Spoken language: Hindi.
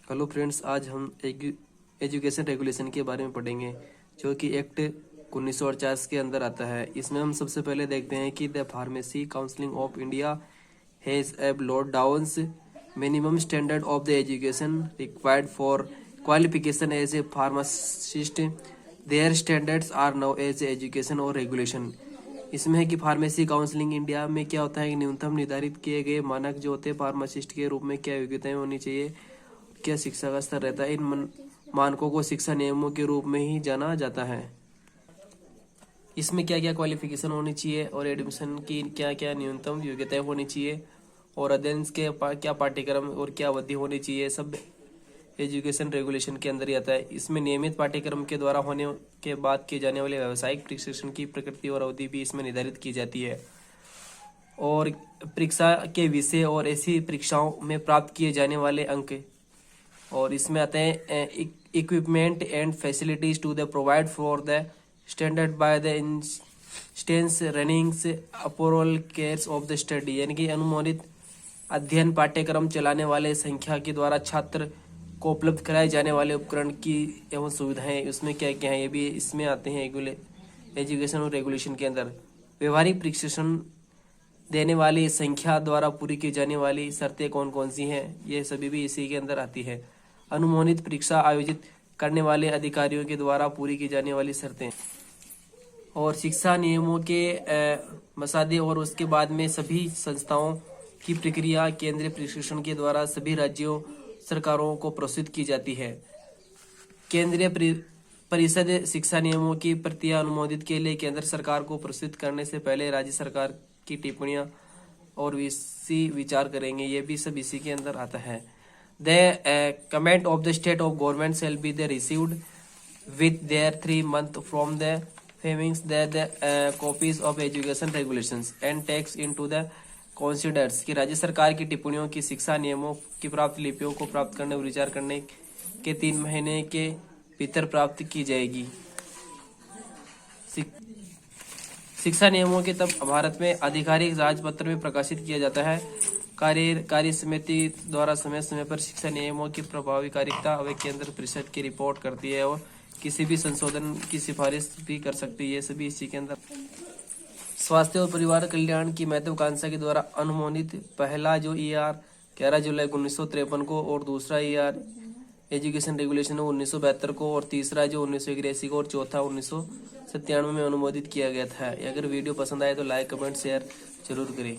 हेलो फ्रेंड्स, आज हम एजुकेशन रेगुलेशन के बारे में पढ़ेंगे जो कि एक्ट 1948 के अंदर आता है। इसमें हम सबसे पहले देखते हैं कि the pharmacy council of India has एब lot downs minimum standard of the education required for qualification as a pharmacist. Their standards are now as education और रेगुलेशन। इसमें है कि फार्मेसी काउंसिलिंग इंडिया में क्या होता है कि न्यूनतम निर्धारित किए गए मानक जो होते हैं फार्मासिस्ट के रूप में क्या योग्यताएं होनी चाहिए, क्या शिक्षा का स्तर रहता है। इन मानकों को शिक्षा नियमों के रूप में ही जाना जाता है। इसमें क्या क्या क्वालिफिकेशन होनी चाहिए और एडमिशन की क्या क्या न्यूनतम योग्यताएं होनी चाहिए और अध्ययन के क्या पाठ्यक्रम और क्या अवधि होनी चाहिए, सब एजुकेशन रेगुलेशन के अंदर ही आता है। इसमें नियमित पाठ्यक्रम के द्वारा होने के बाद किए जाने वाले व्यावसायिक प्रशिक्षण की प्रकृति और अवधि भी इसमें निर्धारित की जाती है और परीक्षा के विषय और ऐसी परीक्षाओं में प्राप्त किए जाने वाले अंक। और इसमें आते हैं equipment and facilities to the provide for the standard by the instance runnings approval cares of the study, यानी कि अनुमोदित अध्ययन पाठ्यक्रम चलाने वाले संख्या के द्वारा छात्र को उपलब्ध कराए जाने वाले उपकरण की एवं सुविधाएं उसमें क्या क्या है, ये भी इसमें आते हैं एजुकेशन और रेगुलेशन के अंदर। व्यवहारिक प्रशिक्षण देने वाली संख्या द्वारा पूरी की जाने वाली शर्तें कौन कौन सी हैं, ये सभी भी इसी के अंदर आती है। अनुमोदित परीक्षा आयोजित करने वाले अधिकारियों के द्वारा पूरी की जाने वाली शर्तें और शिक्षा नियमों के मसौदे और उसके बाद में सभी संस्थाओं की प्रक्रिया केंद्रीय प्रशिक्षण के द्वारा सभी राज्यों सरकारों को प्रस्तुत की जाती है। केंद्रीय परिषद शिक्षा नियमों की प्रतियां अनुमोदित के लिए केंद्र सरकार को प्रस्तुत करने से पहले राज्य सरकार की टिप्पणियां और विचार करेंगे, ये भी सब इसी के अंदर आता है। The comment of the state of government shall be received with their 3 months from the filing that the copies of education regulations and text into the considers कि राज्य सरकार की टिप्पणियों की शिक्षा नियमों की प्राप्त लिपियों को प्राप्त करने और विचार करने के 3 महीने के भीतर प्राप्त की जाएगी। शिक्षा नियमों के तब भारत में आधिकारिक राजपत्र में प्रकाशित किया जाता है। कार्य समिति द्वारा समय समय पर शिक्षा नियमों की प्रभावकारिता व केंद्र परिषद की रिपोर्ट करती है और किसी भी संशोधन की सिफारिश भी कर सकती है, ये सभी इसी के अंदर। स्वास्थ्य और परिवार कल्याण की महत्वाकांक्षा के द्वारा अनुमोदित पहला जो ER 11 जुलाई 1953 को और दूसरा ER एजुकेशन रेगुलेशन 1972 को और तीसरा जो 1981 को और चौथा 1997 में अनुमोदित किया गया था। अगर वीडियो पसंद आए तो लाइक कमेंट शेयर जरूर करें।